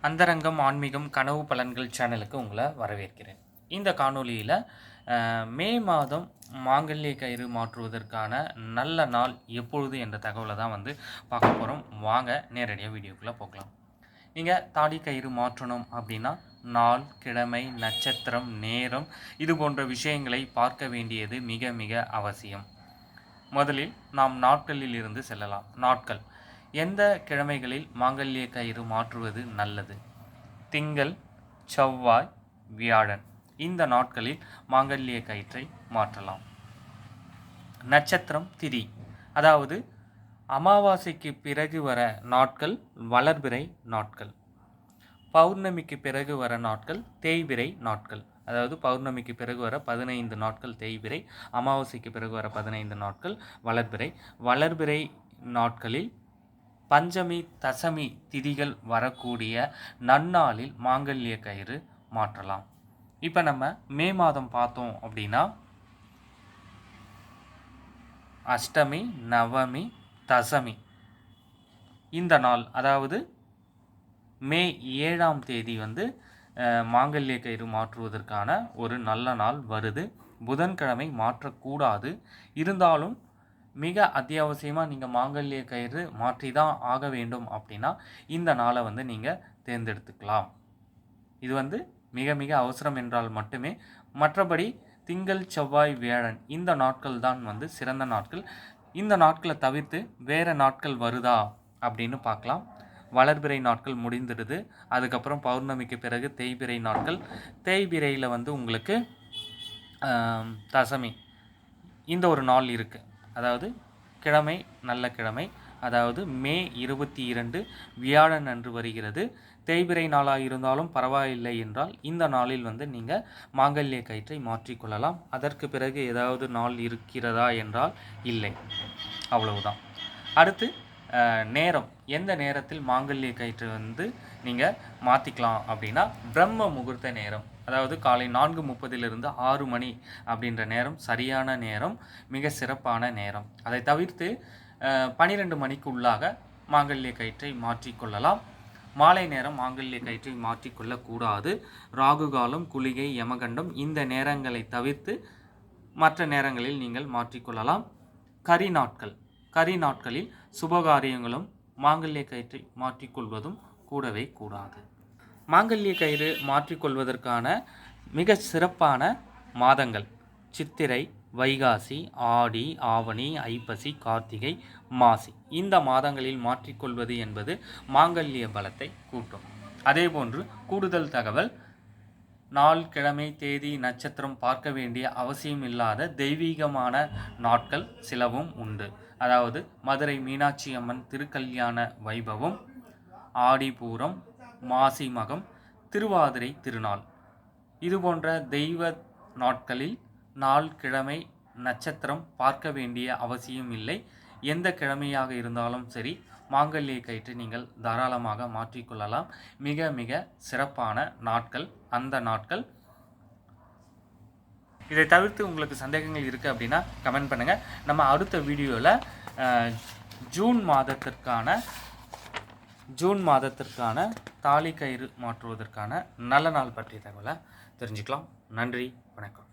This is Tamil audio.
அந்தரங்கம் ஆன்மீகம் கனவு பலன்கள் சேனலுக்கு உங்களை வரவேற்கிறேன். இந்த காணொளியில் மே மாதம் மாங்கல்ய கயிறு மாற்றுவதற்கான நல்ல நாள் எப்பொழுது என்ற தகவலை தான் பார்க்க போகிறோம். வாங்க நேரடியாக வீடியோக்குள்ளே போகலாம். நீங்கள் தாலி கயிறு மாற்றணும் அப்படின்னா நாள், கிழமை, நட்சத்திரம், நேரம் இது போன்ற விஷயங்களை பார்க்க வேண்டியது மிக மிக அவசியம். முதலில் நாம் நாட்களில் இருந்து செல்லலாம். நாட்கள் எந்த கிழமைகளில் மாங்கல்ய கயிறு மாற்றுவது நல்லது? திங்கள், செவ்வாய், வியாழன் இந்த நாட்களில் மாங்கல்ய கயிற்றை மாற்றலாம். நட்சத்திரம், திதி அதாவது அமாவாசைக்கு பிறகு வர நாட்கள் வளர்பிறை நாட்கள், பௌர்ணமிக்கு பிறகு வர நாட்கள் தேய்பிறை நாட்கள். அதாவது பௌர்ணமிக்கு பிறகு வர 15 நாட்கள் தேய்பிறை, அமாவாசைக்கு பிறகு வர 15 நாட்கள் வளர்பிறை. வளர்பிறை நாட்களில் பஞ்சமி, தசமி திதிகள் வரக்கூடிய நன்னாளில் மாங்கல்ய கயிறு மாற்றலாம். இப்போ நம்ம மே மாதம் பார்த்தோம் அப்படின்னா அஷ்டமி, நவமி, தசமி இந்த நாள், அதாவது மே 7ஆம் தேதி மாங்கல்ய கயிறு மாற்றுவதற்கான ஒரு நல்ல நாள் வருது. புதன்கிழமை மாற்றக்கூடாது. இருந்தாலும் மிக அத்தியாவசியமாக நீங்கள் மாங்கல்ய கயிறு மாற்றி தான் ஆக வேண்டும் அப்படின்னா இந்த நாளை நீங்கள் தேர்ந்தெடுத்துக்கலாம். இது மிக மிக அவசரம் என்றால் மட்டுமே. மற்றபடி திங்கள், செவ்வாய், வியாழன் இந்த நாட்கள் தான் சிறந்த நாட்கள். இந்த நாட்களை தவிர்த்து வேறு நாட்கள் வருதா அப்படின்னு பார்க்கலாம். வளர்பிறை நாட்கள் முடிந்துடுது. அதுக்கப்புறம் பௌர்ணமிக்கு பிறகு தேய்பிறை நாட்கள். தேய்பிறையில் உங்களுக்கு தசமி இந்த ஒரு நாள் இருக்குது. அதாவது கிழமை நல்ல கிழமை, அதாவது மே 22 வியாழன் அன்று வருகிறது. தேய்பிறை நாளாக இருந்தாலும் பரவாயில்லை என்றால் இந்த நாளில் நீங்கள் மாங்கல்ய கயிற்றை மாற்றிக்கொள்ளலாம். அதற்கு பிறகு ஏதாவது நாள் இருக்கிறதா என்றால் இல்லை, அவ்வளவுதான். அடுத்து நேரம், எந்த நேரத்தில் மாங்கல்ய கயிற்று நீங்கள் மாற்றிக்கலாம் அப்படின்னா பிரம்ம முகூர்த்த நேரம், அதாவது காலை 4:30 6 மணி அப்படின்ற நேரம் சரியான நேரம், மிக சிறப்பான நேரம். அதை தவிர்த்து 12 மணிக்கு உள்ளாக மாங்கல்ய கயிற்றை மாற்றிக்கொள்ளலாம். மாலை நேரம் மாங்கல்ய கயிற்றை மாற்றிக்கொள்ளக்கூடாது. ராகு காலம், குளிகை, யமகண்டம் இந்த நேரங்களை தவிர்த்து மற்ற நேரங்களில் நீங்கள் மாற்றிக்கொள்ளலாம். கரி நாட்களில் சுபகாரியங்களும் மாங்கல்ய கயிற்றை மாற்றிக்கொள்வதும் கூடவே கூடாது. மாங்கல்ய கயிறு மாற்றிக்கொள்வதற்கான மிக சிறப்பான மாதங்கள் சித்திரை, வைகாசி, ஆடி, ஆவணி, ஐப்பசி, கார்த்திகை, மாசி இந்த மாதங்களில் மாற்றிக்கொள்வது என்பது மாங்கல்ய பலத்தை கூட்டும். அதேபோன்று கூடுதல் தகவல், நாள், கிழமை, தேதி, நட்சத்திரம் பார்க்க வேண்டிய அவசியம் இல்லாத தெய்வீகமான நாட்கள் சிலவும் உண்டு. அதாவது மதுரை மீனாட்சி அம்மன் திருக்கல்யாண வைபவம், ஆடிப்பூரம், மாசி மகம், திருவாதிரை திருநாள் இது போன்ற தெய்வ நாட்களில் நாள், கிழமை, நட்சத்திரம் பார்க்க வேண்டிய அவசியம் இல்லை. எந்த கிழமையாக இருந்தாலும் சரி மாங்கல்ய கயிற்றை நீங்கள் தாராளமாக மாற்றிக்கொள்ளலாம். மிக மிக சிறப்பான நாட்கள் அந்த நாட்கள். இதை தவிர்த்து உங்களுக்கு சந்தேகங்கள் இருக்குது அப்படின்னா கமெண்ட் பண்ணுங்கள். நம்ம அடுத்த வீடியோவில் ஜூன் மாதத்திற்கான தாலி கயிறு மாற்றுவதற்கான நல்ல நாள் பற்றிய தகவலை தெரிஞ்சுக்கலாம். நன்றி, வணக்கம்.